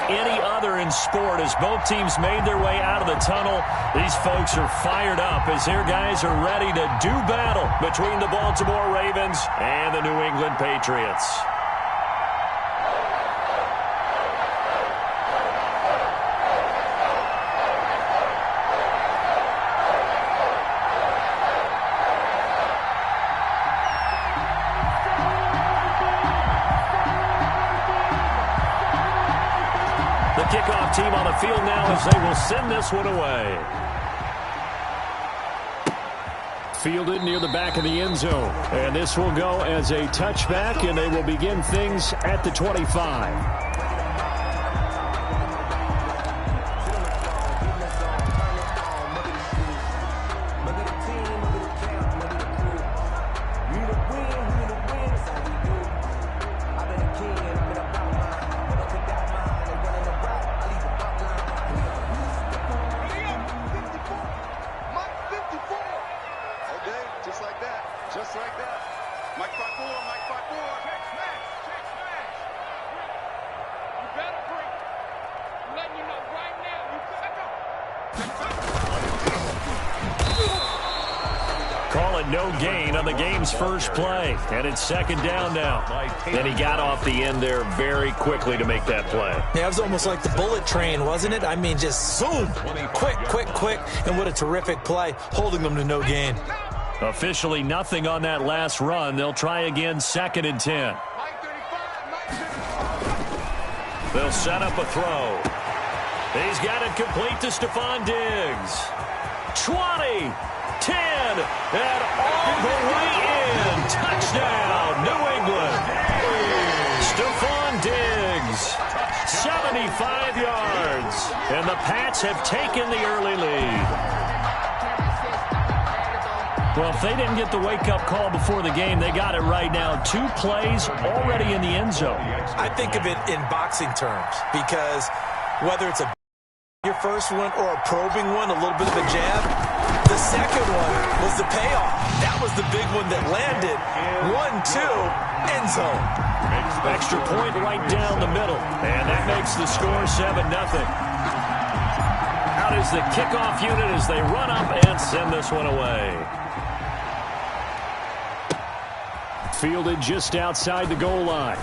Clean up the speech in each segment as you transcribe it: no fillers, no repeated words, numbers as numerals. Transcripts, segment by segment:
any other in sport. As both teams made their way out of the tunnel, these folks are fired up as their guys are ready to do battle between the Baltimore Ravens and the New England Patriots. Kickoff team on the field now as they will send this one away. Fielded near the back of the end zone. And this will go as a touchback, and they will begin things at the 25. No gain on the game's first play, and it's second down now. And he got off the end there very quickly to make that play. Yeah, it was almost like the bullet train, wasn't it? I mean, just zoom, quick, and what a terrific play, holding them to no gain. Officially nothing on that last run. They'll try again, 2nd and 10. They'll set up a throw. He's got it complete to Stephon Diggs. 20. 10, and all the way in. Touchdown, New England. Stephon Diggs, 75 yards. And the Pats have taken the early lead. Well, if they didn't get the wake-up call before the game, they got it right now. 2 plays already in the end zone. I think of it in boxing terms because whether it's your first one or a probing one, a little bit of a jab, the second one was the payoff. That was the big one that landed. 1-2, end zone. Extra point right down the middle. And that makes the score 7-0. Out is the kickoff unit as they run up and send this one away. Fielded just outside the goal line.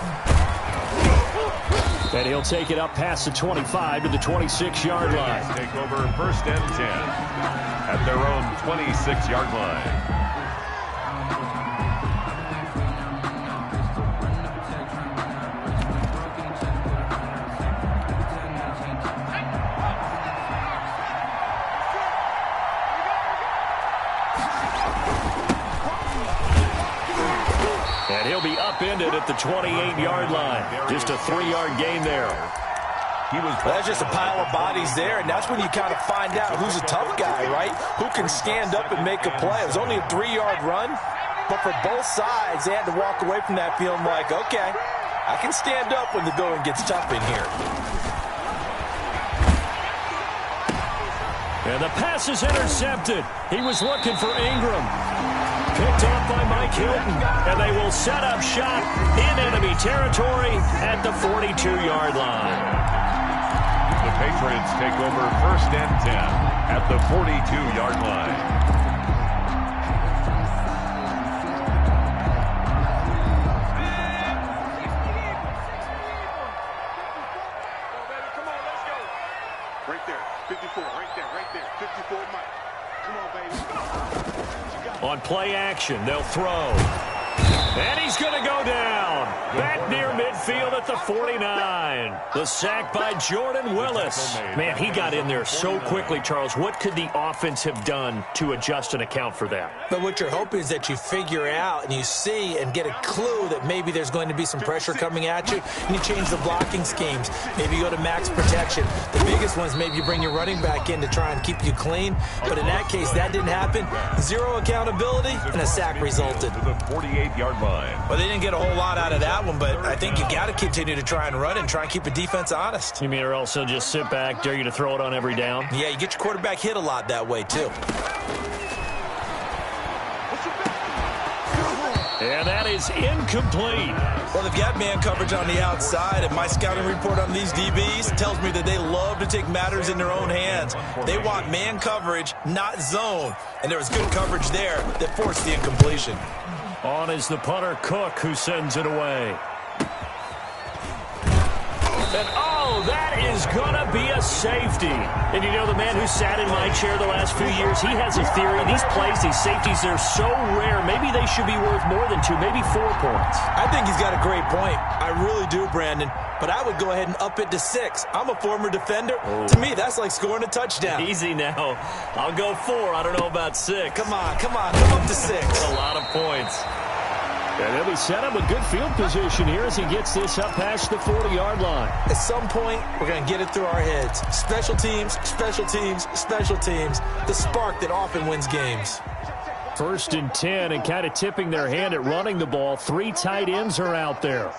And he'll take it up past the 25 to the 26-yard line. Take over 1st and 10 at their own 26-yard line. And he'll be upended at the 28-yard line. Just a 3-yard gain there. That's just a pile of bodies there, and that's when you kind of find out who's a tough guy, right? Who can stand up and make a play. It was only a 3-yard run, but for both sides, they had to walk away from that feeling like, okay, I can stand up when the going gets tough in here. And the pass is intercepted. He was looking for Ingram. Picked off by Mike Hilton, and they will set up shop in enemy territory at the 42-yard line. The Patriots take over 1st and 10 at the 42-yard line. Right there, 54, right there, 54, Mike. Come on, baby. On play action, they'll throw. And he's going to go down. Back near midfield at the 49. The sack by Jordan Willis. Man, he got in there so quickly, Charles. What could the offense have done to adjust and account for that? But what you're hoping is that you figure out and you see and get a clue that maybe there's going to be some pressure coming at you, and you change the blocking schemes. Maybe you go to max protection. The biggest one is maybe you bring your running back in to try and keep you clean. But in that case, that didn't happen. 0 accountability, and a sack resulted. To the 48-yard line. Well, they didn't get a whole lot out of that one, but I think you got to continue to try and run and try and keep the defense honest. You mean or else they'll just sit back, dare you to throw it on every down? Yeah, you get your quarterback hit a lot that way, too. And that is incomplete. Well, they've got man coverage on the outside, and my scouting report on these DBs tells me that they love to take matters in their own hands. They want man coverage, not zone. And there was good coverage there that forced the incompletion. On is the punter, Cook, who sends it away. And, oh, that is going to be a safety. And you know, the man who sat in my chair the last few years, he has a theory. These plays, these safeties, they're so rare. Maybe they should be worth more than 2, maybe 4 points. I think he's got a great point. I really do, Brandon. But I would go ahead and up it to 6. I'm a former defender. Oh. To me, that's like scoring a touchdown. Easy now. I'll go 4. I don't know about 6. Come on. Come up to 6. A lot of points. And they'll be set up a good field position here as he gets this up past the 40-yard line. At some point, we're going to get it through our heads. Special teams, special teams, special teams. The spark that often wins games. 1st and 10, and kind of tipping their hand at running the ball. 3 tight ends are out there.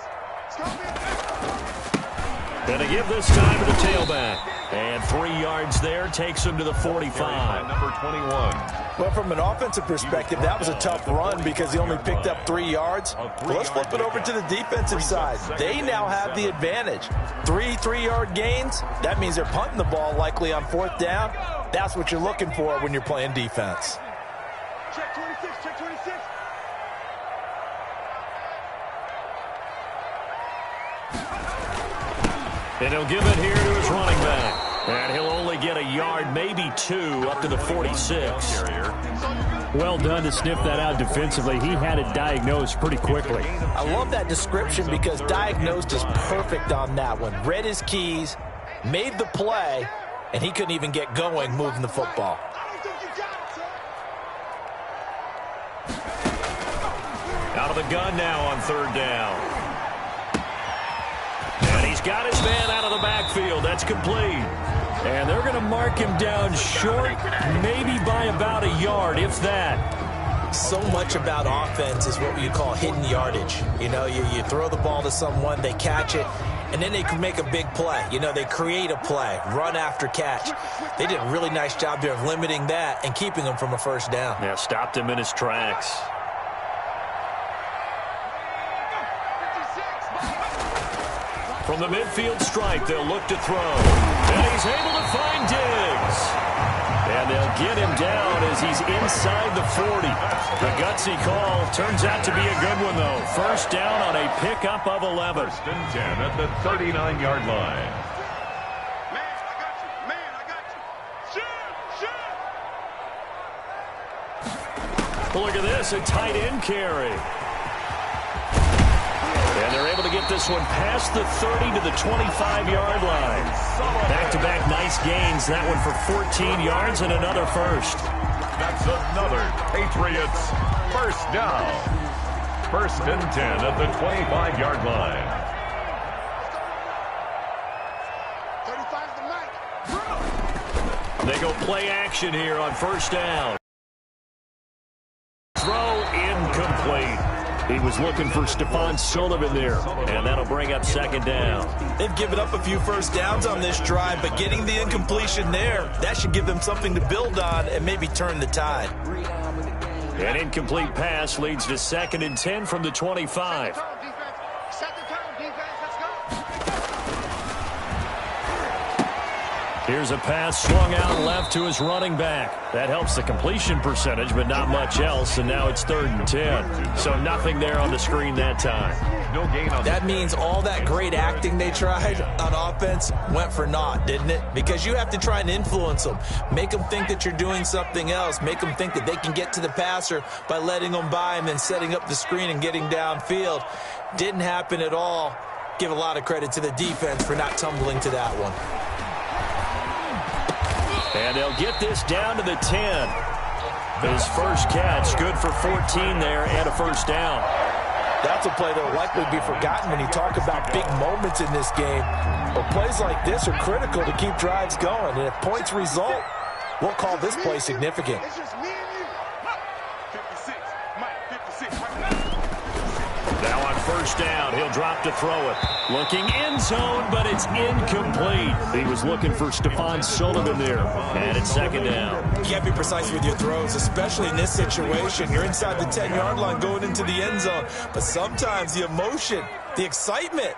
Going to give this time to the tailback. And 3 yards there takes him to the 45. Number 21. Well, from an offensive perspective, that was a tough run because he only picked up 3 yards. But let's flip it over to the defensive side. They now have the advantage. 3 3-yard gains. That means they're punting the ball likely on 4th down. That's what you're looking for when you're playing defense. Check 26, check 26. And he'll give it here to his running back. And he'll only get a yard, maybe 2, up to the 46. Well done to sniff that out defensively. He had it diagnosed pretty quickly. I love that description because diagnosed is perfect on that one. Read his keys, made the play, and he couldn't even get going moving the football. Out of the gun now on 3rd down. And he's got his man out of the backfield. That's complete. And they're going to mark him down short, maybe by about a yard, if that. So much about offense is what you call hidden yardage. You know, you throw the ball to someone, they catch it, and then they can make a big play. You know, they create a play, run after catch. They did a really nice job there of limiting that and keeping him from a 1st down. Yeah, stopped him in his tracks. From the midfield stripe, they'll look to throw. And he's able to find Diggs. And they'll get him down as he's inside the 40. The gutsy call turns out to be a good one, though. 1st down on a pickup of 11. 1st and 10 at the 39-yard line. Man, I got you. Shoot. Well, look at this, a tight end carry. And they're able to get this one past the 30 to the 25-yard line. Back-to-back nice gains. That one for 14 yards and another 1st. That's another Patriots 1st down. 1st and 10 at the 25-yard line. 35's the mic. They go play action here on 1st down. Throw incomplete. He was looking for Stephon Sullivan there, and that'll bring up 2nd down. They've given up a few 1st downs on this drive, but getting the incompletion there, that should give them something to build on and maybe turn the tide. An incomplete pass leads to 2nd and 10 from the 25. Set the tone, defense. Let's go. Here's a pass swung out left to his running back. That helps the completion percentage, but not much else, and now it's 3rd and 10. So nothing there on the screen that time. No gain on that. Means all that great acting they tried on offense went for naught, didn't it? Because you have to try and influence them. Make them think that you're doing something else. Make them think that they can get to the passer by letting them by and then setting up the screen and getting downfield. Didn't happen at all. Give a lot of credit to the defense for not tumbling to that one. And they'll get this down to the 10. His 1st catch, good for 14 there and a 1st down. That's a play that will likely be forgotten when you talk about big moments in this game. But plays like this are critical to keep drives going. And if points result, we'll call this play significant. It's just me and you. 56, Mike, 56. Now on first down. He'll drop to throw it. Looking end zone, but it's incomplete. He was looking for Stephon Sullivan there. And it's second down. You can't be precise with your throws, especially in this situation. You're inside the 10-yard line going into the end zone. But sometimes the emotion, the excitement,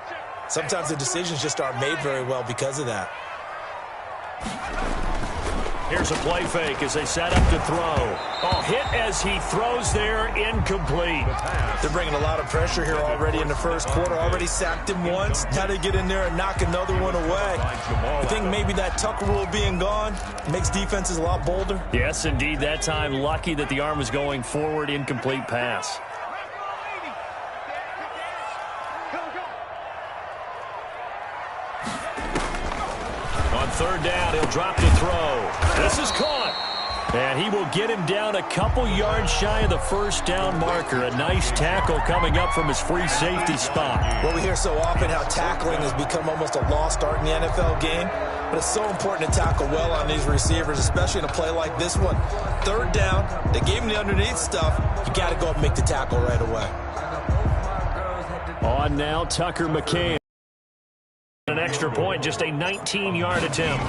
sometimes the decisions just aren't made very well because of that. Here's a play fake as they set up to throw. Oh, hit as he throws there, incomplete. They're bringing a lot of pressure here already in the first quarter. Already sacked him once. Now they get in there and knock another one away. I think maybe that Tucker rule being gone makes defenses a lot bolder. Yes, indeed. That time, lucky that the arm was going forward, incomplete pass. On third down, he'll drop to throw. This is caught. And he will get him down a couple yards shy of the first down marker. A nice tackle coming up from his free safety spot. Well, we hear so often how tackling has become almost a lost art in the NFL game. But it's so important to tackle well on these receivers, especially in a play like this one. Third down, they gave him the underneath stuff. You got to go up and make the tackle right away. On now, Tucker McCann. An extra point, just a 19-yard attempt.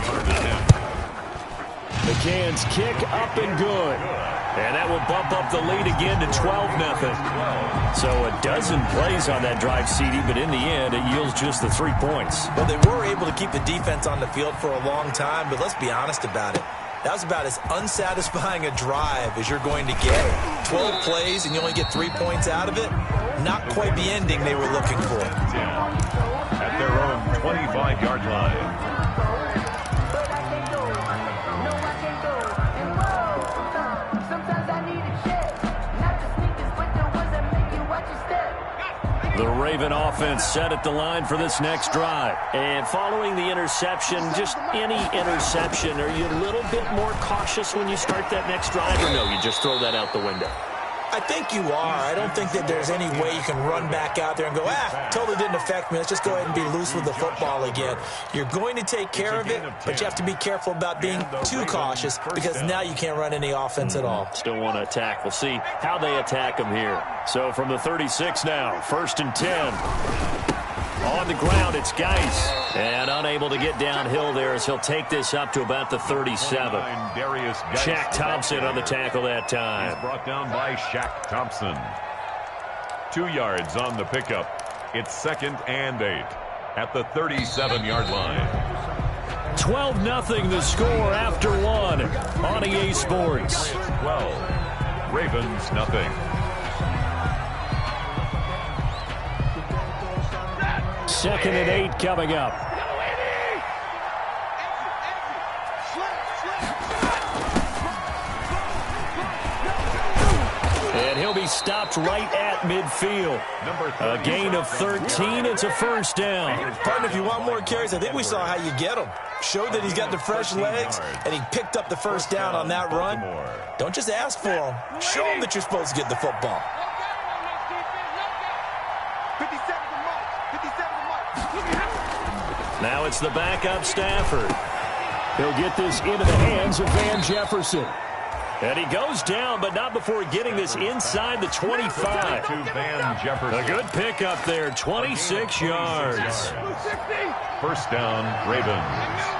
McCann's kick up and good. And that will bump up the lead again to 12-0. So a dozen plays on that drive, CD, but in the end, it yields just the 3 points. Well, they were able to keep the defense on the field for a long time, but let's be honest about it. That was about as unsatisfying a drive as you're going to get. 12 plays and you only get 3 points out of it. Not quite the ending they were looking for. At their own 25-yard line. The Raven offense set at the line for this next drive. And following the interception, just any interception, are you a little bit more cautious when you start that next drive, or no, you just throw that out the window? I think you are. I don't think that there's any way you can run back out there and go, totally didn't affect me. Let's just go ahead and be loose with the football again. You're going to take care of it, but you have to be careful about being too cautious because now you can't run any offense at all. Still want to attack. We'll see how they attack him here. So from the 36 now, 1st and 10. On the ground, it's Geis. And unable to get downhill there as he'll take this up to about the 37. Shaq Thompson on the tackle that time. He's brought down by Shaq Thompson. 2 yards on the pickup. It's 2nd and 8 at the 37-yard line. 12-0 the score after one on EA Sports. 12. Ravens nothing. 2nd and 8 coming up. And he'll be stopped right at midfield. A gain of 13. It's a first down. Partner, if you want more carries, I think we saw how you get him. Showed that he's got the fresh legs, and he picked up the first down on that run. Don't just ask for him. Show him that you're supposed to get the football. Now it's the backup Stafford. He'll get this into the hands of Van Jefferson. And he goes down, but not before getting this inside the 25. To Van Jefferson. A good pickup there, 26 yards. First down, Ravens.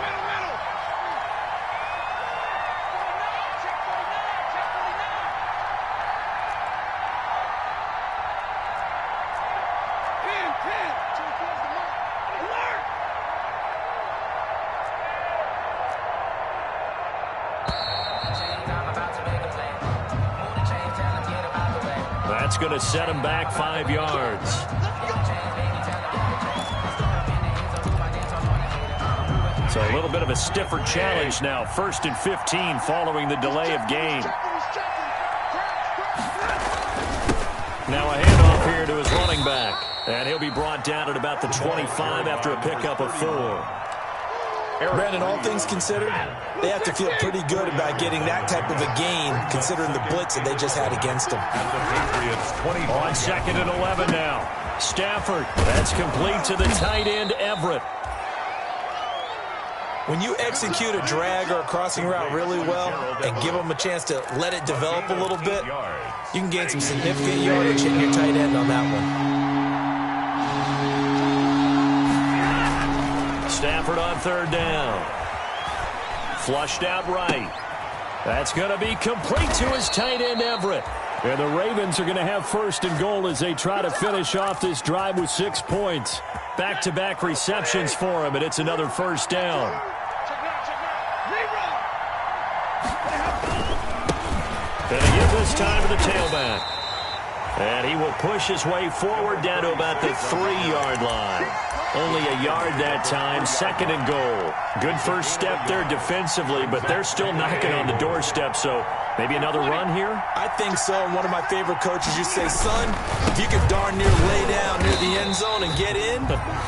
That's going to set him back 5 yards. So a little bit of a stiffer challenge now. 1st and 15 following the delay of game. Now a handoff here to his running back. And he'll be brought down at about the 25 after a pickup of 4. Brandon, all things considered, they have to feel pretty good about getting that type of a gain, considering the blitz that they just had against them. On 2nd and 11 now. Stafford, that's complete to the tight end, Everett. When you execute a drag or a crossing route really well and give them a chance to let it develop a little bit, you can gain some significant yardage hitting your tight end on that one. third down. Flushed out right. That's going to be complete to his tight end, Everett. And the Ravens are going to have first and goal as they try to finish off this drive with 6 points. Back-to-back receptions for him, and it's another first down. And they give this time to the tailback. And he will push his way forward down to about the 3-yard line. Only a yard that time, second and goal. Good first step there defensively, but they're still knocking on the doorstep, so maybe another run here? I think so. One of my favorite coaches used to say, son, if you could darn near lay down near the end zone and get in,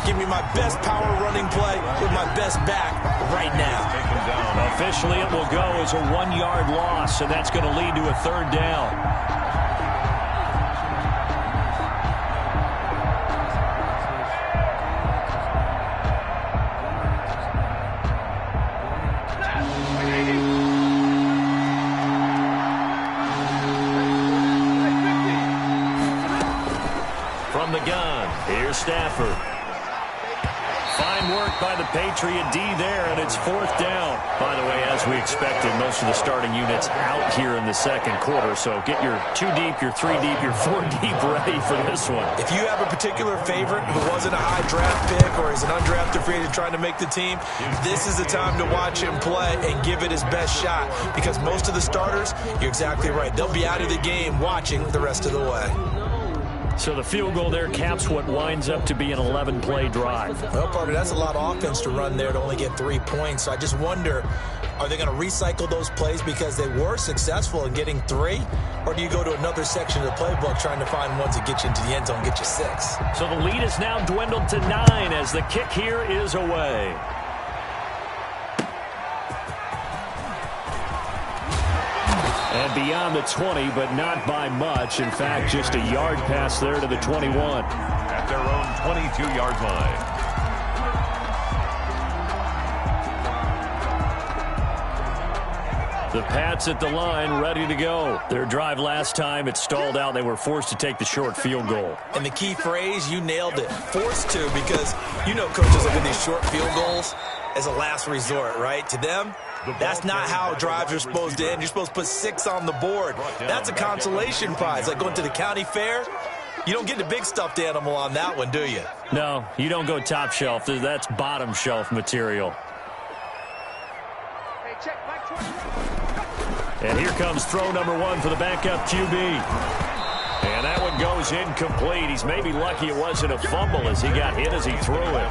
give me my best power running play with my best back right now. Officially, it will go as a 1-yard loss, and that's going to lead to a third down. From the gun, here's Stafford. Fine work by the Patriot D there, and it's fourth down. By the way, as we expected, most of the starting units out here in the second quarter, so get your 2 deep, your 3 deep, your 4 deep ready for this one. If you have a particular favorite who wasn't a high draft pick or is an undrafted free agent trying to make the team, this is the time to watch him play and give it his best shot, because most of the starters, you're exactly right, they'll be out of the game watching the rest of the way. So the field goal there caps what winds up to be an 11-play drive. Well, partner, that's a lot of offense to run there to only get 3 points. So I just wonder, are they going to recycle those plays because they were successful in getting 3? Or do you go to another section of the playbook trying to find ones that get you into the end zone, get you 6? So the lead is now dwindled to 9 as the kick here is away. And beyond the 20, but not by much. In fact, just a yard pass there to the 21. At their own 22-yard line. The Pats at the line, ready to go. Their drive last time, it stalled out. They were forced to take the short field goal. And the key phrase, you nailed it, forced to, because you know coaches look at these short field goals as a last resort, right? To them, that's not how drives are supposed to end. You're supposed to put 6 on the board. That's a consolation prize. Like going to the county fair, you don't get the big stuffed animal on that one, do you? No, you don't go top shelf. That's bottom shelf material. And here comes throw number 1 for the backup QB. And that one goes incomplete. He's maybe lucky it wasn't a fumble as he got hit as he threw it.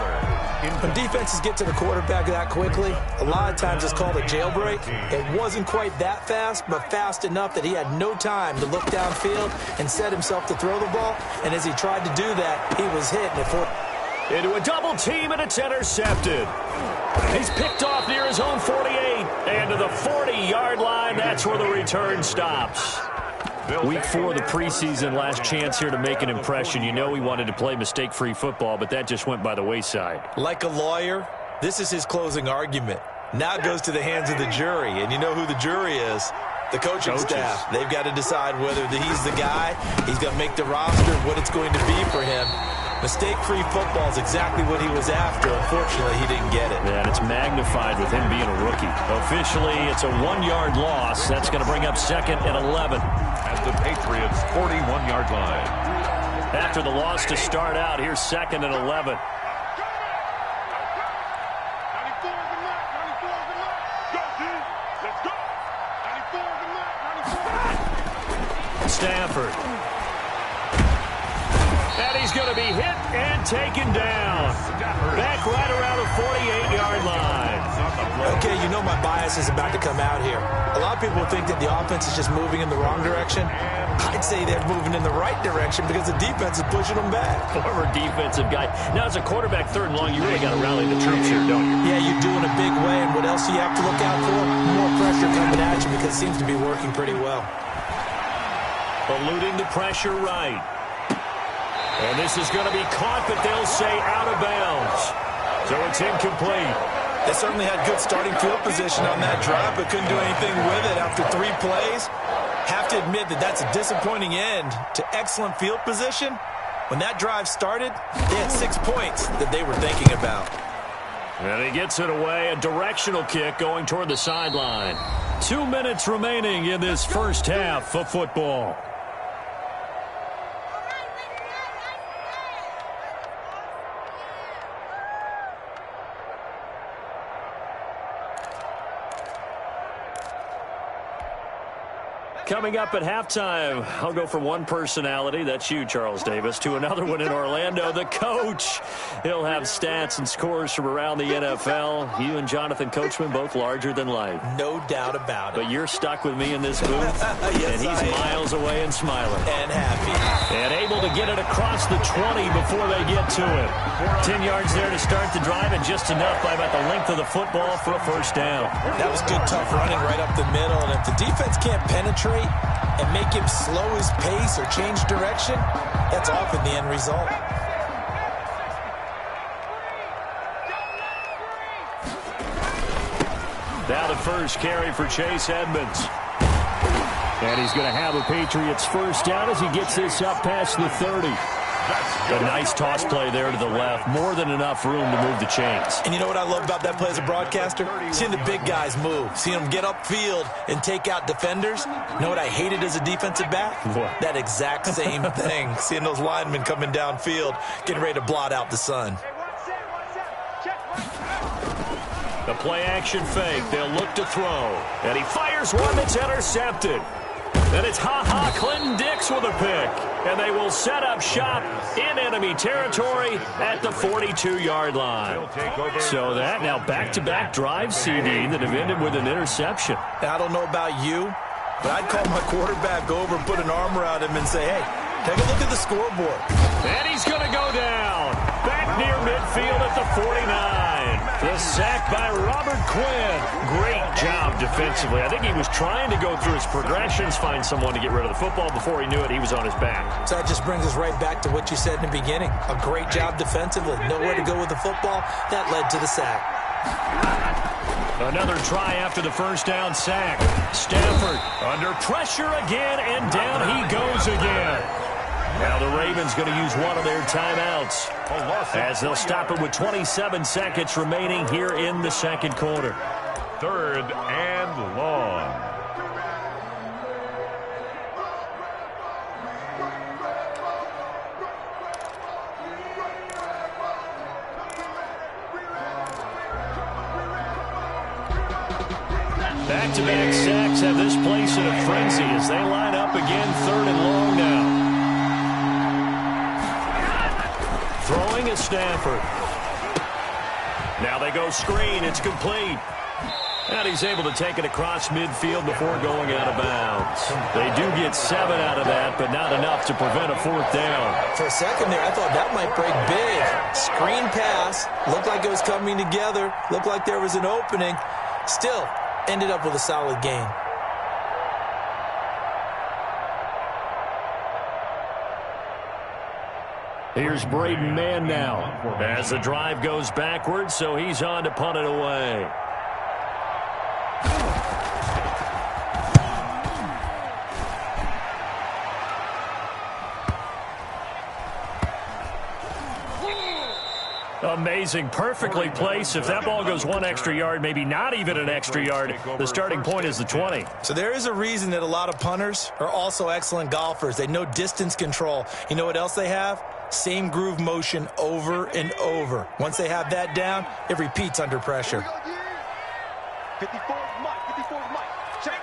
When defenses get to the quarterback that quickly, a lot of times it's called a jailbreak. It wasn't quite that fast, but fast enough that he had no time to look downfield and set himself to throw the ball. And as he tried to do that, he was hit. Into a double team, and it's intercepted. He's picked off near his own 48. And to the 40-yard line, that's where the return stops. Week 4 of the preseason, last chance here to make an impression. You know he wanted to play mistake-free football, but that just went by the wayside. Like a lawyer, this is his closing argument. Now it goes to the hands of the jury, and you know who the jury is. The coaching staff. They've got to decide whether he's the guy, he's going to make the roster, what it's going to be for him. Mistake-free football is exactly what he was after. Unfortunately, he didn't get it. Yeah, and it's magnified with him being a rookie. Officially, it's a 1-yard loss. That's going to bring up second and 11. At the Patriots' 41-yard line. After the loss to start out, here's second and 11. Stafford. And he's going to be hit and taken down. Back right around the 48-yard line. Okay, you know my bias is about to come out here. A lot of people think that the offense is just moving in the wrong direction. I'd say they're moving in the right direction because the defense is pushing them back. Former defensive guy. Now, as a quarterback, third and long, you really got to rally the troops here, don't you? Yeah, you do in a big way. And what else do you have to look out for? More pressure coming at you because it seems to be working pretty well. Eluding the pressure right. And this is going to be caught, but they'll say out of bounds. So it's incomplete. They certainly had good starting field position on that drive, but couldn't do anything with it after 3 plays. Have to admit that that's a disappointing end to excellent field position. When that drive started, they had 6 points that they were thinking about. And he gets it away, a directional kick going toward the sideline. 2 minutes remaining in this first half of football. Coming up at halftime, I'll go from one personality, that's you, Charles Davis, to another one in Orlando, the coach. He'll have stats and scores from around the NFL. You and Jonathan Coachman, both larger than life. No doubt about it. But you're stuck with me in this booth, Yes, and he's miles away and smiling. And happy. And able to get it across the 20 before they get to it. 10 yards there to start the drive, and just enough by about the length of the football for a first down. That was good, tough running right up the middle. And if the defense can't penetrate and make him slow his pace or change direction, that's often the end result. Now the first carry for Chase Edmonds. And he's going to have a Patriots first down as he gets this up past the 30. A nice toss play there to the left. More than enough room to move the chains. And you know what I love about that play as a broadcaster? Seeing the big guys move. Seeing them get upfield and take out defenders. You know what I hated as a defensive back? What? That exact same thing. Seeing those linemen coming downfield, getting ready to blot out the sun. The play action fake. They'll look to throw. And he fires one that's intercepted. And it's Clinton Dix with a pick. And they will set up shop in enemy territory at the 42-yard line. So that now back-to-back drive CD that have ended with an interception. Now, I don't know about you, but I'd call my quarterback over, put an arm around him, and say, hey, take a look at the scoreboard. And he's going to go down. Back near midfield at the 49. The sack by Robert Quinn. Great job defensively. I think he was trying to go through his progressions, find someone to get rid of the football. Before he knew it, he was on his back. So that just brings us right back to what you said in the beginning. A great job defensively. Nowhere to go with the football. That led to the sack. Another try after the first down sack. Stafford under pressure again, and down he goes again. Now the Ravens going to use one of their timeouts as they'll stop it with 27 seconds remaining here in the second quarter. 3rd and long. Back-to-back sacks have this place in a frenzy as they line up again 3rd and long now. Throwing is Stafford. Now they go screen. It's complete. And he's able to take it across midfield before going out of bounds. They do get 7 out of that, but not enough to prevent a 4th down. For a second there, I thought that might break big. Screen pass. Looked like it was coming together. Looked like there was an opening. Still, ended up with a solid gain. Here's Braden Mann now as the drive goes backwards, so he's on to punt it away. Amazing. Perfectly placed. If that ball goes 1 extra yard, maybe not even an extra yard, the starting point is the 20. So there is a reason that a lot of punters are also excellent golfers. They know distance control. You know what else they have? Same groove motion over and over. Once they have that down, it repeats under pressure. 54 Mike. 54 Mike. Check.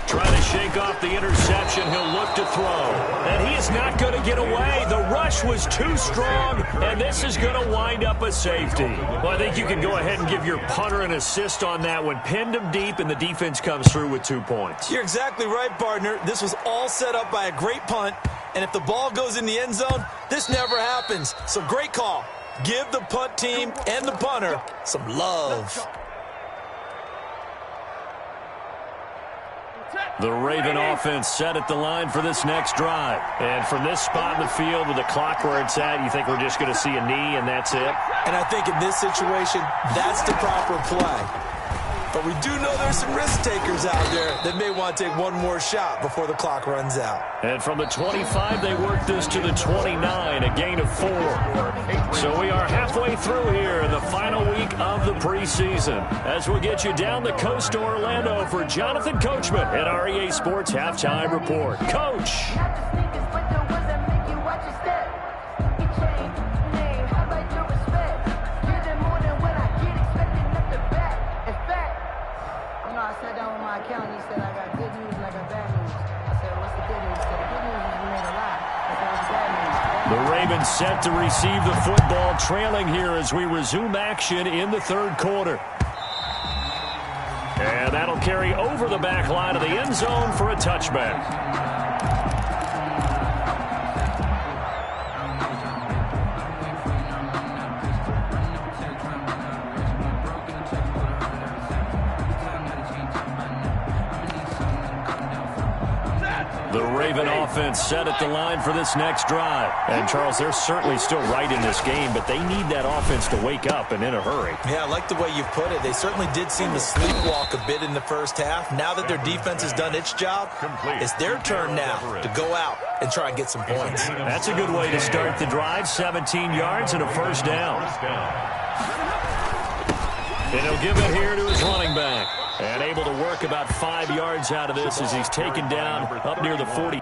Trying to shake off the interception. He'll look to throw. And he is not going to get away. The rush was too strong, and this is going to wind up a safety. Well, I think you can go ahead and give your punter an assist on that one. Pinned him deep, and the defense comes through with 2 points. You're exactly right, partner. This was all set up by a great punt, and if the ball goes in the end zone, this never happens. So great call. Give the punt team and the punter some love. The Raven offense set at the line for this next drive. And from this spot in the field with the clock where it's at, you think we're just going to see a knee and that's it? And I think in this situation, that's the proper play. But we do know there's some risk takers out there that may want to take one more shot before the clock runs out. And from the 25, they work this to the 29, a gain of 4. So we are halfway through here in the final week of the preseason. As we'll get you down the coast to Orlando for Jonathan Coachman at our EA Sports Halftime Report. Coach! The Ravens set to receive the football, trailing here as we resume action in the third quarter. And that'll carry over the back line of the end zone for a touchback. The Raven offense set at the line for this next drive. And, Charles, they're certainly still right in this game, but they need that offense to wake up and in a hurry. Yeah, I like the way you put it. They certainly did seem to sleepwalk a bit in the first half. Now that their defense has done its job, it's their turn now to go out and try and get some points. That's a good way to start the drive. 17 yards and a first down. And he'll give it here to his running back. And able to work about 5 yards out of this as he's taken down up near the 40.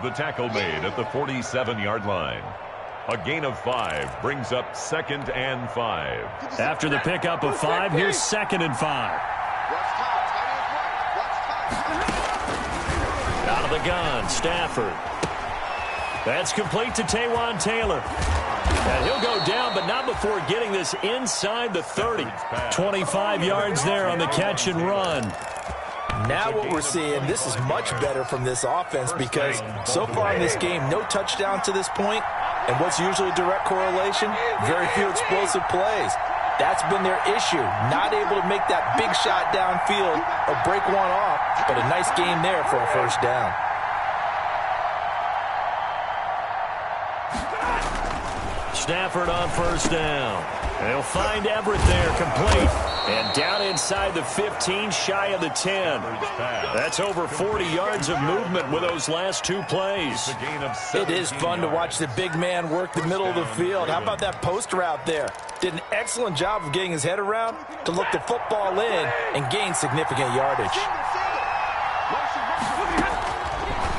The tackle made at the 47-yard line. A gain of 5 brings up 2nd and 5. After the pickup of 5, here's 2nd and 5. Out of the gun, Stafford. That's complete to Taywan Taylor. And he'll go down, but not before getting this inside the 30. 25 yards there on the catch and run. Now what we're seeing, this is much better from this offense because so far in this game, no touchdown to this point, and what's usually a direct correlation? Very few explosive plays. That's been their issue, not able to make that big shot downfield or break one off, but a nice game there for a first down. Stafford on first down. They'll find Everett there, complete. And down inside the 15, shy of the 10. That's over 40 yards of movement with those last 2 plays. It is fun to watch the big man work the middle of the field. How about that post route there? Did an excellent job of getting his head around to look the football in and gain significant yardage.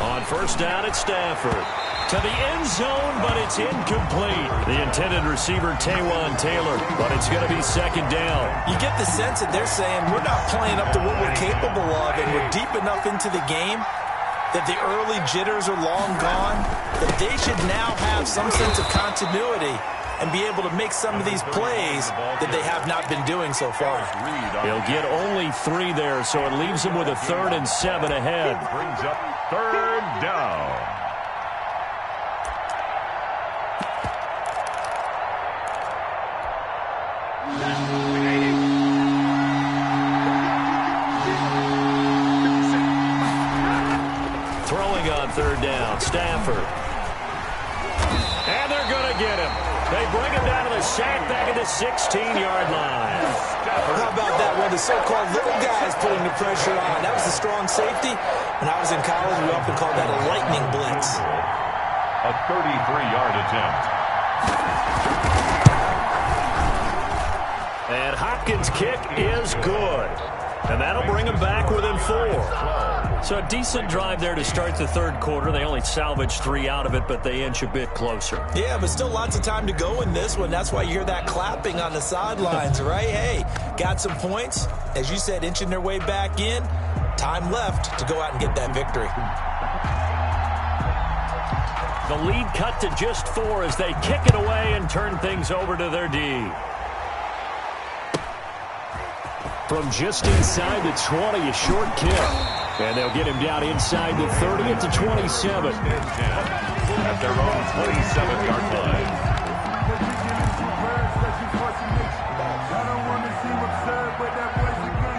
On first down, it's Stafford. To the end zone, but it's incomplete. The intended receiver, Taywan Taylor, but it's going to be 2nd down. You get the sense that they're saying we're not playing up to what we're capable of, and we're deep enough into the game that the early jitters are long gone, that they should now have some sense of continuity and be able to make some of these plays that they have not been doing so far. He'll get only 3 there, so it leaves him with a 3rd and 7 ahead. Brings up 3rd down. Throwing on 3rd down, Stafford. And they're going to get him. They bring him down to the sack back at the 16-yard line. How about that? One of the so-called little guys putting the pressure on. That was a strong safety. When I was in college, we often called that a lightning blitz. A 33-yard attempt. And Hopkins' kick is good. And that'll bring them back within 4. So a decent drive there to start the third quarter. They only salvaged 3 out of it, but they inch a bit closer. Yeah, but still lots of time to go in this one. That's why you hear that clapping on the sidelines, right? Hey, got some points. As you said, inching their way back in. Time left to go out and get that victory. The lead cut to just 4 as they kick it away and turn things over to their D. From just inside the 20, a short kick. And they'll get him down inside the 30 at the 27. At their own 27-yard line.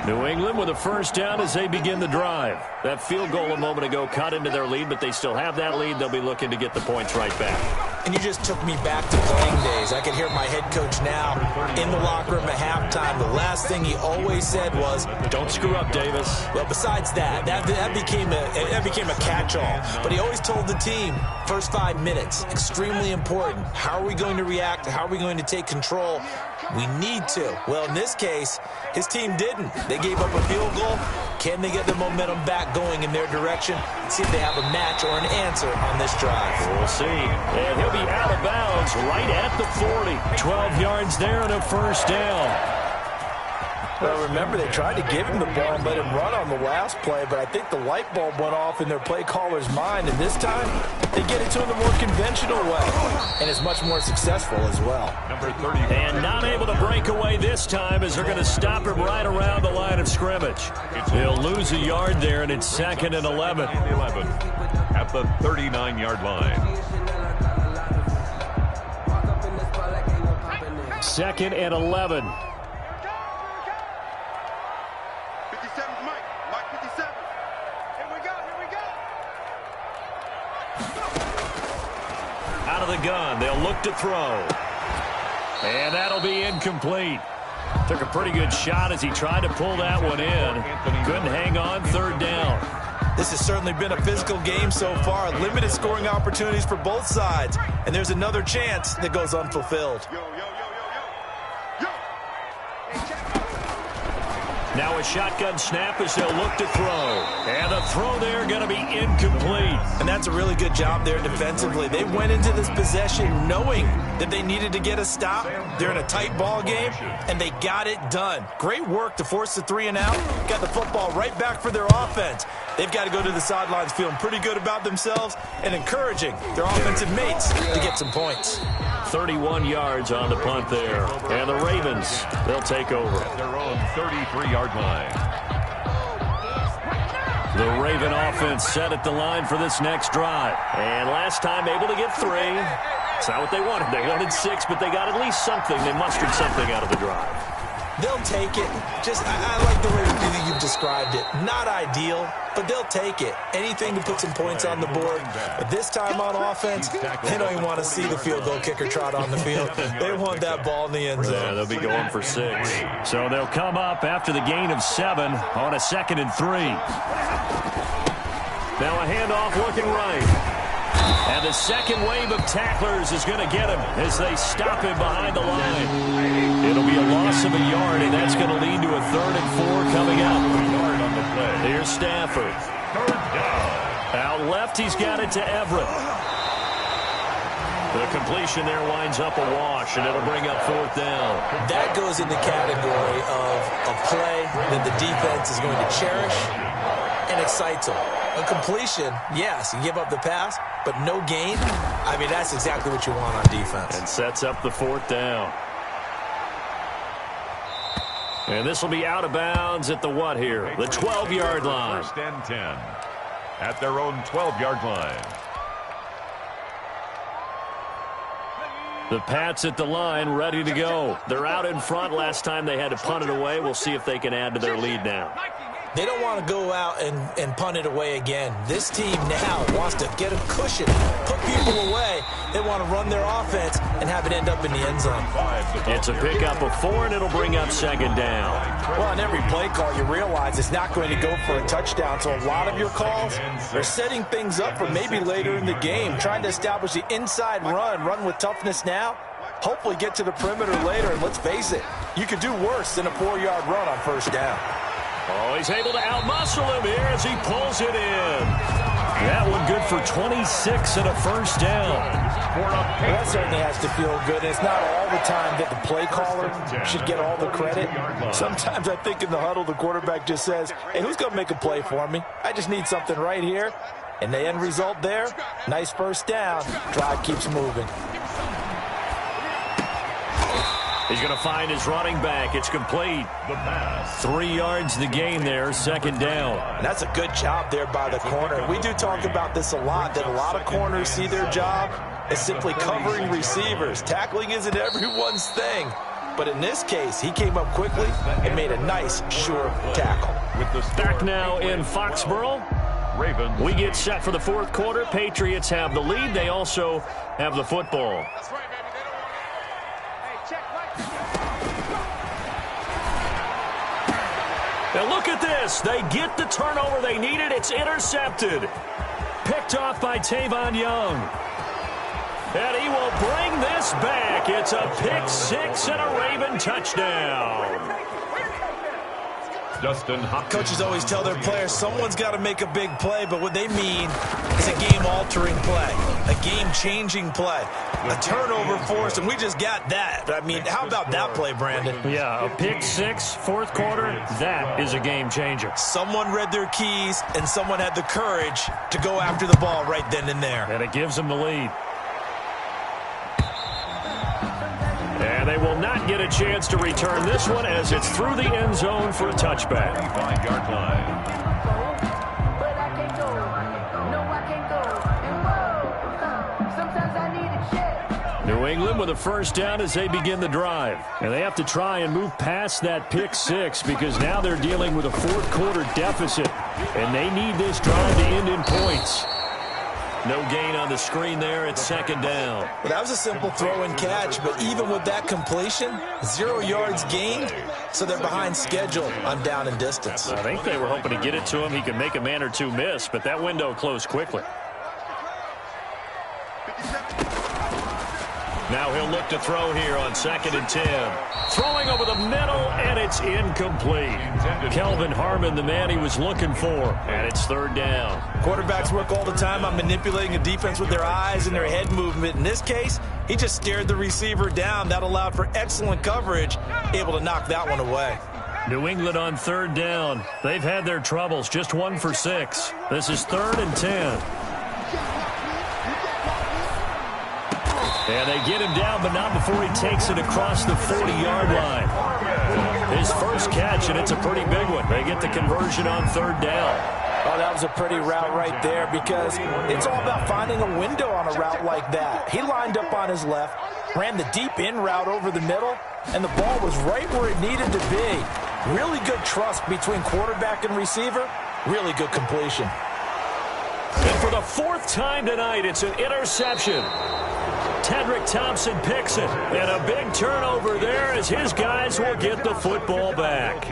New England with a first down as they begin the drive. That field goal a moment ago cut into their lead, but they still have that lead. They'll be looking to get the points right back. And you just took me back to playing days. I can hear my head coach now in the locker room at halftime. The last thing he always said was, "Don't screw up, Davis." Well, besides that became a catch-all. But he always told the team, first 5 minutes, extremely important. How are we going to react? How are we going to take control? We need to. Well, in this case, his team didn't. They gave up a field goal. Can they get the momentum back going in their direction? See if they have a match or an answer on this drive. We'll see. And he'll be out of bounds right at the 40. 12 yards there and a first down. Well, remember, they tried to give him the ball and let him run on the last play, but I think the light bulb went off in their play caller's mind, and this time they get it to him the more conventional way, and it's much more successful as well. Number 30. And not able to break away this time as they're going to stop him right around the line of scrimmage. They'll lose a yard there, and it's 2nd and 11. At the 39-yard line. 2nd and 11. 57, Mike 57. Here we go. Out of the gun, they'll look to throw. And that'll be incomplete. Took a pretty good shot as he tried to pull that one in. Couldn't hang on, 3rd down. This has certainly been a physical game so far. Limited scoring opportunities for both sides. And there's another chance that goes unfulfilled. Now a shotgun snap as they'll look to throw. And the throw there going to be incomplete. And that's a really good job there defensively. They went into this possession knowing that they needed to get a stop. They're in a tight ball game, and they got it done. Great work to force the 3 and out. Got the football right back for their offense. They've got to go to the sidelines feeling pretty good about themselves and encouraging their offensive mates to get some points. 31 yards on the punt there. And the Ravens, they'll take over. At their own 33-yard line. The Raven offense set at the line for this next drive. And last time able to get 3. It's not what they wanted. They wanted 6, but they got at least something. They mustered something out of the drive. They'll take it. I like the way that you've described it. Not ideal, but they'll take it. Anything to put some points on the board. But this time on offense, they don't even want to see the field goal kicker trot on the field. They want that ball in the end zone. Yeah, they'll be going for 6. So they'll come up after the gain of 7 on a 2nd and 3. Now a handoff looking right. And the second wave of tacklers is going to get him as they stop him behind the line. It'll be a loss of a yard, and that's going to lead to a 3rd and 4 coming up. Here's Stafford. Out left, he's got it to Everett. The completion there winds up a wash, and it'll bring up 4th down. That goes in the category of a play that the defense is going to cherish and excites them. A completion, yes, you give up the pass, but no gain. I mean, that's exactly what you want on defense. And sets up the 4th down. And this will be out of bounds at the what here? The 12-yard line. 1st and 10. At their own 12-yard line. The Pats at the line, ready to go. They're out in front. Last time they had to punt it away. We'll see if they can add to their lead now. They don't want to go out and punt it away again. This team now wants to get a cushion, put people away. They want to run their offense and have it end up in the end zone. It's a pickup of 4, and it'll bring up 2nd down. Well, on every play call, you realize it's not going to go for a touchdown. So a lot of your calls are setting things up for maybe later in the game, trying to establish the inside run with toughness now. Hopefully get to the perimeter later, and let's face it, you could do worse than a 4-yard run on 1st down. Oh, he's able to outmuscle him here as he pulls it in. That one good for 26 and a first down. Well, that certainly has to feel good. It's not all the time that the play caller should get all the credit. Sometimes I think in the huddle, the quarterback just says, hey, who's going to make a play for me? I just need something right here. And the end result there, nice first down. Drive keeps moving. He's going to find his running back. It's complete. 3 yards the gain there, second down. And that's a good job there by the corner. We do talk about this a lot, that a lot of corners see their job as simply covering receivers. Tackling isn't everyone's thing. But in this case, he came up quickly and made a nice, sure tackle. Back now in Foxborough. Ravens. We get set for the fourth quarter. Patriots have the lead. They also have the football. Now look at this. They get the turnover they needed. It's intercepted. Picked off by Tavon Young. And he will bring this back. It's a pick six and a Raven touchdown. Justin Hopkins. Coaches always tell their players someone's got to make a big play, but what they mean is a game-altering play, a game-changing play, a turnover force, and we just got that. I mean, how about that play, Brandon? Yeah, a pick six, fourth quarter, that is a game changer. Someone read their keys, and someone had the courage to go after the ball right then and there. And it gives them the lead. And they will not get a chance to return this one as it's through the end zone for a touchback. 5-yard line. New England with a first down as they begin the drive. And they have to try and move past that pick six because now they're dealing with a fourth quarter deficit. And they need this drive to end in points. No gain on the screen there. It's second down. Well, that was a simple throw and catch, but even with that completion, 0 yards gained, so they're behind schedule on down and distance. I think they were hoping to get it to him. He could make a man or two miss, but that window closed quickly. Now he'll look to throw here on 2nd and 10. Throwing over the middle, and it's incomplete. Kelvin Harmon, the man he was looking for, and it's third down. Quarterbacks work all the time on manipulating a defense with their eyes and their head movement. In this case, he just stared the receiver down. That allowed for excellent coverage, able to knock that one away. New England on third down. They've had their troubles, just 1 for 6. This is 3rd and 10. And they get him down, but not before he takes it across the 40-yard line. His first catch, and it's a pretty big one. They get the conversion on third down. Oh, that was a pretty route right there because it's all about finding a window on a route like that. He lined up on his left, ran the deep in route over the middle, and the ball was right where it needed to be. Really good trust between quarterback and receiver. Really good completion. And for the 4th time tonight, it's an interception. Tedrick Thompson picks it, and a big turnover there as his guys will get the football back.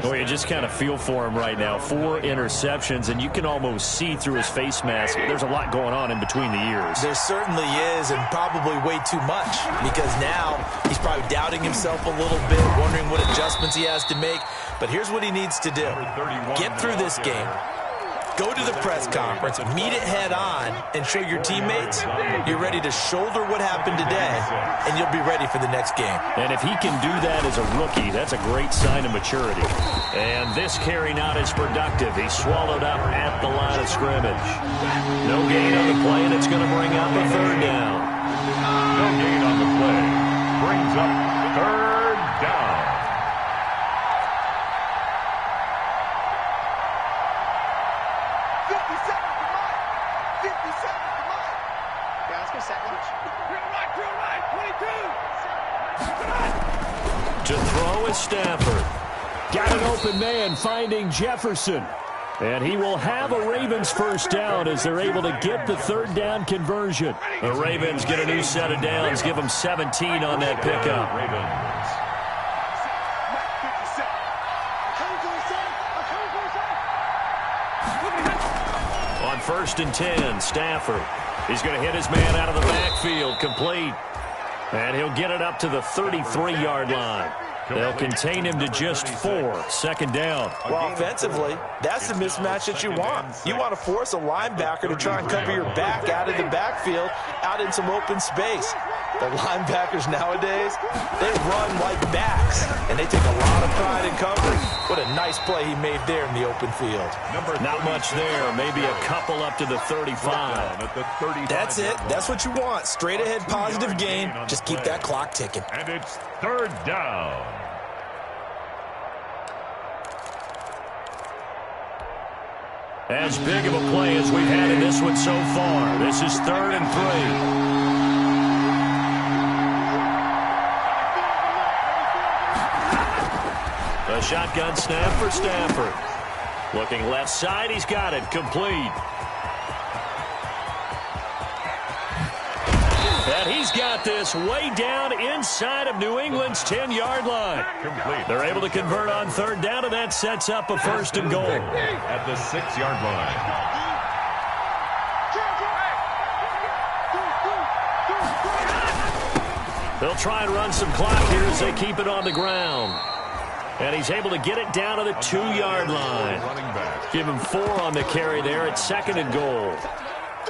Oh, you just kind of feel for him right now. 4 interceptions, and you can almost see through his face mask. There's a lot going on in between the ears. There certainly is, and probably way too much, because now he's probably doubting himself a little bit, wondering what adjustments he has to make. But here's what he needs to do. Get through this game. Go to the press conference, meet it head on, and show your teammates you're ready to shoulder what happened today, and you'll be ready for the next game. And if he can do that as a rookie, that's a great sign of maturity. And this carry not as productive. He's swallowed up at the line of scrimmage. No gain on the play, and it's going to bring up a third down. No gain on the play. Brings up third down. To throw is Stafford. Got an open man finding Jefferson. And he will have a Ravens first down as they're able to get the third down conversion. The Ravens get a new set of downs, give them 17 on that pickup. On 1st and 10, Stafford. He's going to hit his man out of the backfield, complete. And he'll get it up to the 33-yard line. They'll contain him to just 4. 2nd down. Well, offensively, that's the mismatch that you want. You want to force a linebacker to try and cover your back out of the backfield, out in some open space. The linebackers nowadays, they run like backs, and they take a lot of pride in coverage. What a nice play he made there in the open field. Not much there. Maybe a couple up to the 35. That's it. That's what you want. Straight ahead positive gain. Just keep that clock ticking. And it's 3rd down. As big of a play as we've had in this one so far. This is 3rd and 3. A shotgun snap for Stafford. Looking left side, he's got it. Complete. And he's got this way down inside of New England's 10-yard line. Complete. They're able to convert on 3rd down, and that sets up a 1st and goal. At the 6-yard line. They'll try and run some clock here as they keep it on the ground. And he's able to get it down to the 2-yard line. Give him 4 on the carry there at 2nd and goal.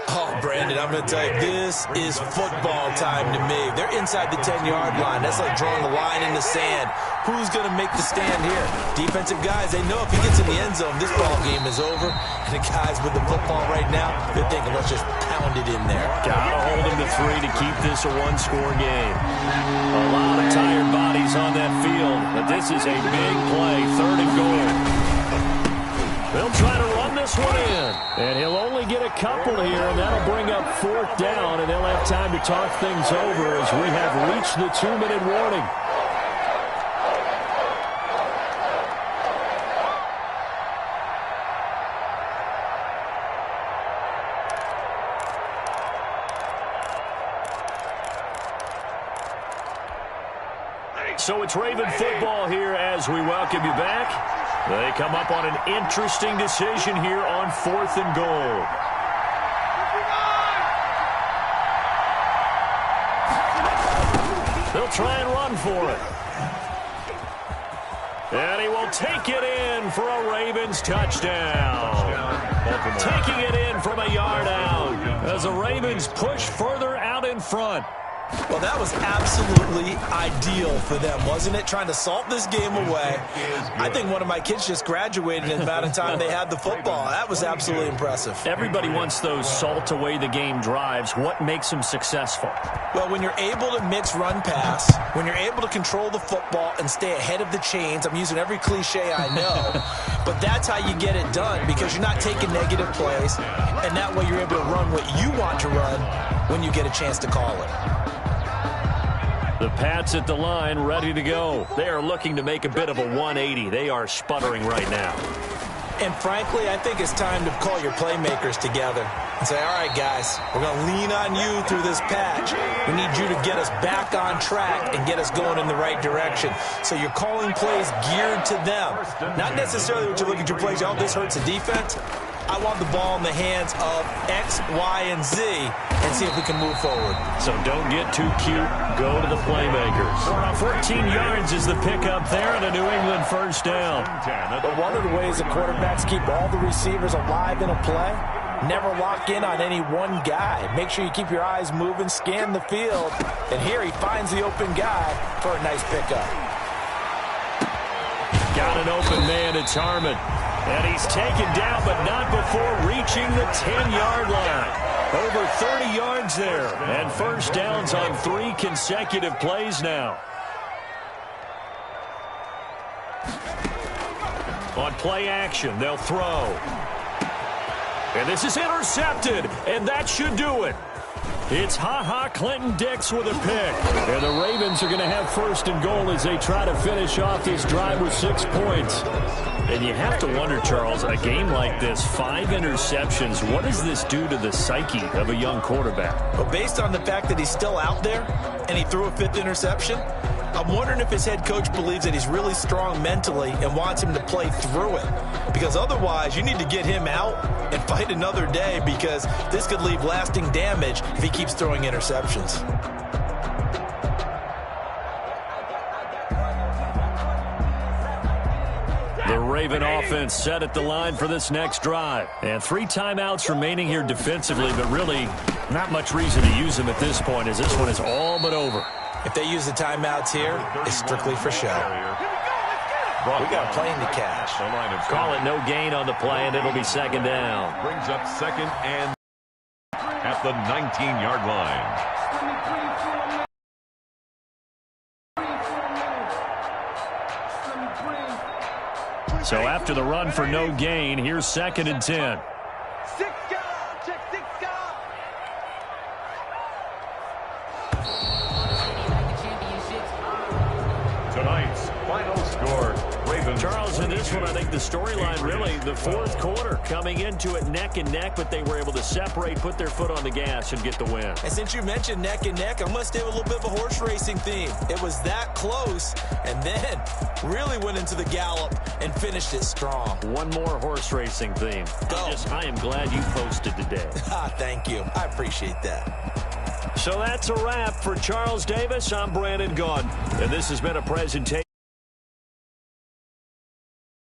Oh, Brandon, I'm going to tell you, this is football time to me. They're inside the 10-yard line. That's like drawing the line in the sand. Who's going to make the stand here? Defensive guys, they know if he gets in the end zone, this ball game is over. And the guys with the football right now, they're thinking, let's just pound it in there. Got to hold him to 3 to keep this a 1-score game. A lot of tired bodies on that field, but this is a big play, 3rd and goal. They'll try to run this one in. And he'll only get a couple here, and that'll bring up 4th down, and they'll have time to talk things over as we have reached the 2-minute warning. So it's Raven football here as we welcome you back. They come up on an interesting decision here on 4th and goal. They'll try and run for it. And he will take it in for a Ravens touchdown. Taking it in from a yard out as the Ravens push further out in front. Well, that was absolutely ideal for them, wasn't it? Trying to salt this game away. I think one of my kids just graduated in the amount of time they had the football. That was absolutely impressive. Everybody wants those salt away the game drives. What makes them successful? Well, when you're able to mix run pass, when you're able to control the football and stay ahead of the chains, I'm using every cliche I know, but that's how you get it done because you're not taking negative plays, and that way you're able to run what you want to run when you get a chance to call it. The Pats at the line, ready to go. They are looking to make a bit of a 180. They are sputtering right now. And frankly, I think it's time to call your playmakers together and say, all right, guys, we're going to lean on you through this patch. We need you to get us back on track and get us going in the right direction. So you're calling plays geared to them. Not necessarily what you look at your plays, oh, this hurts the defense. I want the ball in the hands of X, Y, and Z and see if we can move forward. So don't get too cute. Go to the playmakers. 14 yards is the pickup there and a New England 1st down. But one of the ways that quarterbacks keep all the receivers alive in a play, never lock in on any one guy. Make sure you keep your eyes moving, scan the field. And here he finds the open guy for a nice pickup. Got an open man. It's Harmon. And he's taken down, but not before reaching the 10-yard line. Over 30 yards there. And 1st downs on 3 consecutive plays now. On play action, they'll throw. And this is intercepted, and that should do it. It's Clinton Dix with a pick. And the Ravens are going to have 1st and goal as they try to finish off this drive with 6 points. And you have to wonder, Charles, a game like this, 5 interceptions, what does this do to the psyche of a young quarterback? Well, based on the fact that he's still out there and he threw a 5th interception, I'm wondering if his head coach believes that he's really strong mentally and wants him to play through it. Because otherwise, you need to get him out and fight another day because this could leave lasting damage if he keeps throwing interceptions. The Raven offense set at the line for this next drive. And 3 timeouts remaining here defensively, but really not much reason to use them at this point, as this one is all but over. If they use the timeouts here, it's strictly for show. We got a plane to catch. Call it no gain on the play, and it'll be second down. Brings up second and at the 19-yard line. So after the run for no gain, here's second and 10. Tonight's final score, Ravens. Charles, in this one, I think the storyline really, the fourth quarter, coming into it neck and neck, but they were able to separate, put their foot on the gas, and get the win. And since you mentioned neck and neck, I must have a little bit of a horse racing theme. It was that close, and then really went into the gallop and finished it strong. One more horse racing theme. I am glad you posted today. Thank you. I appreciate that. So that's a wrap for Charles Davis. I'm Brandon Gaudin, and this has been a presentation.